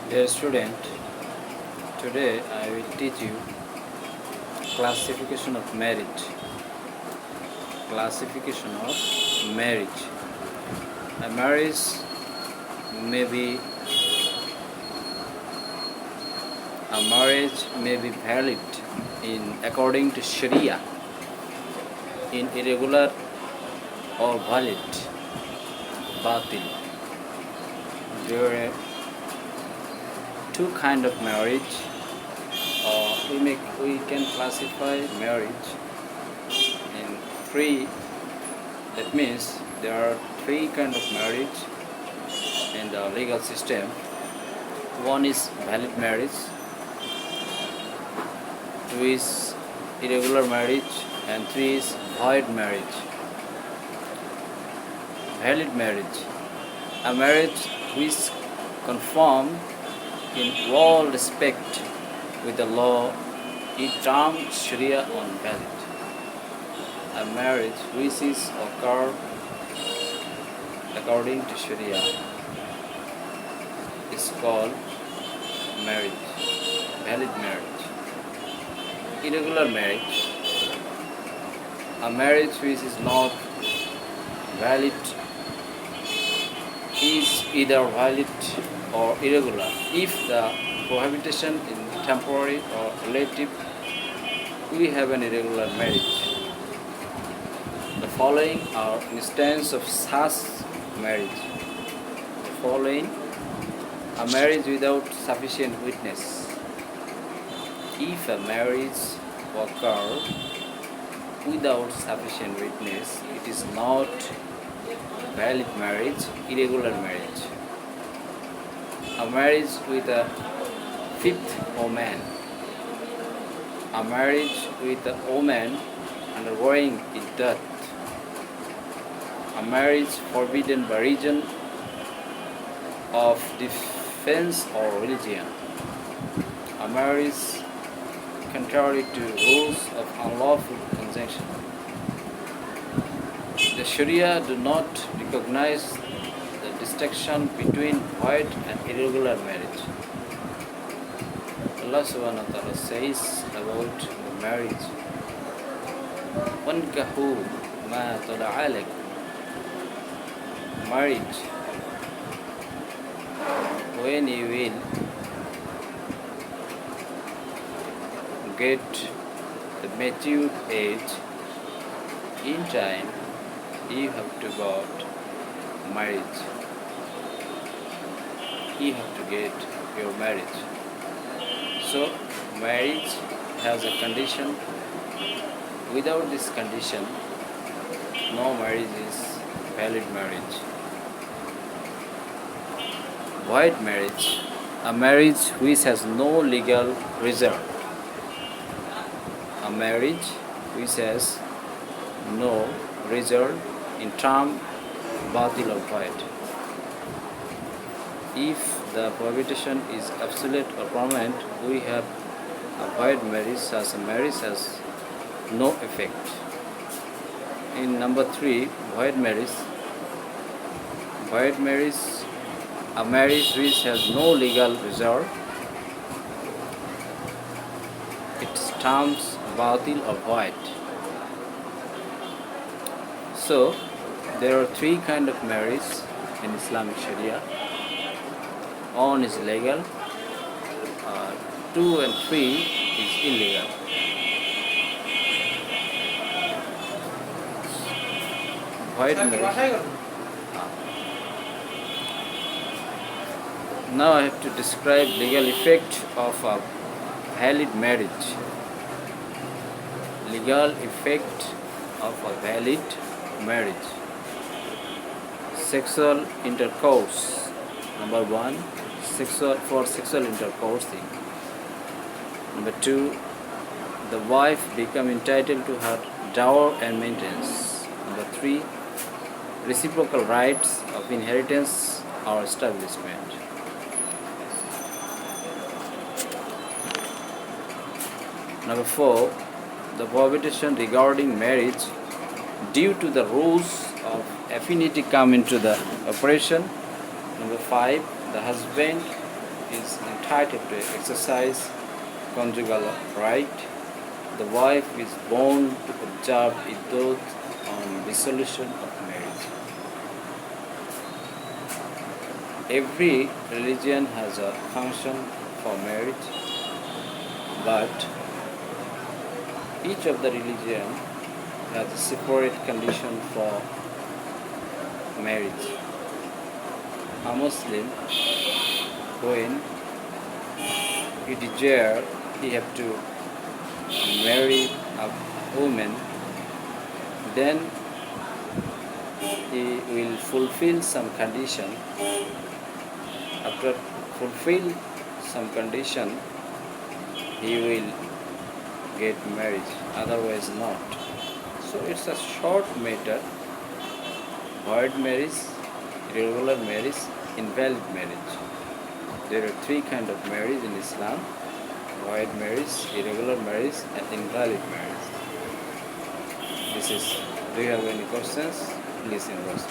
Dear student, today I will teach you classification of marriage. Classification of marriage. A marriage may be valid in according to Sharia, in irregular or valid, batil. There are two kind of marriage. We can classify marriage in three. That means there are three kind of marriage in the legal system. One is valid marriage, two is irregular marriage, and three is void marriage. Valid marriage, a marriage which conform in all respect with the law, it terms Sharia on valid. A marriage which is occurred according to Sharia is called marriage, valid marriage. Irregular marriage, a marriage which is not valid, is either valid or irregular if the cohabitation is temporary or relative. We have an irregular marriage. The following are instances of such marriage. The following: a marriage without sufficient witness. If a marriage occurs without sufficient witness, it is not valid marriage, irregular marriage. A marriage with a fifth woman. A marriage with a woman undergoing death. A marriage forbidden by reason of defense or religion. A marriage contrary to rules of unlawful conjunction. The Sharia do not recognize the distinction between void and irregular marriage. Allah subhanahu wa ta'ala says about the marriage, وَانْكَحُوا مَا طَلَعَ لَكُمْ. Marriage, when you will get the mature age, in time you have to got marriage. You have to get your marriage. So marriage has a condition. Without this condition, no marriage is valid marriage. Void marriage, a marriage which has no legal reserve. A marriage which has no reserve in term, batil or void. If the prohibition is absolute or permanent, we have a void marriage, as a marriage has no effect. In number 3, void marriage. Void marriage, a marriage which has no legal reserve. Its terms batil or void. So there are 3 kind of marriage in Islamic Sharia. One is legal, 2 and 3 is illegal. Void marriage. Now I have to describe legal effect of a valid marriage. Legal effect of a valid marriage. Sexual intercourse. Number 1, sexual intercoursing. Number 2, the wife become entitled to her dower and maintenance. Number 3, reciprocal rights of inheritance or establishment. Number 4, the prohibition regarding marriage due to the rules of affinity come into the operation. Number 5, the husband is entitled to exercise conjugal right. The wife is bound to observe iddat on dissolution of marriage. Every religion has a function for marriage, but each of the religion has a separate condition for marriage. A Muslim, when he desire, he have to marry a woman, then he will fulfill some condition. After fulfill some condition, he will get married, otherwise not. So it's a short matter: void marriage, irregular marriage, invalid marriage. There are three kinds of marriage in Islam: void marriage, irregular marriage, and invalid marriage. This is. Do you have any questions? Please invest.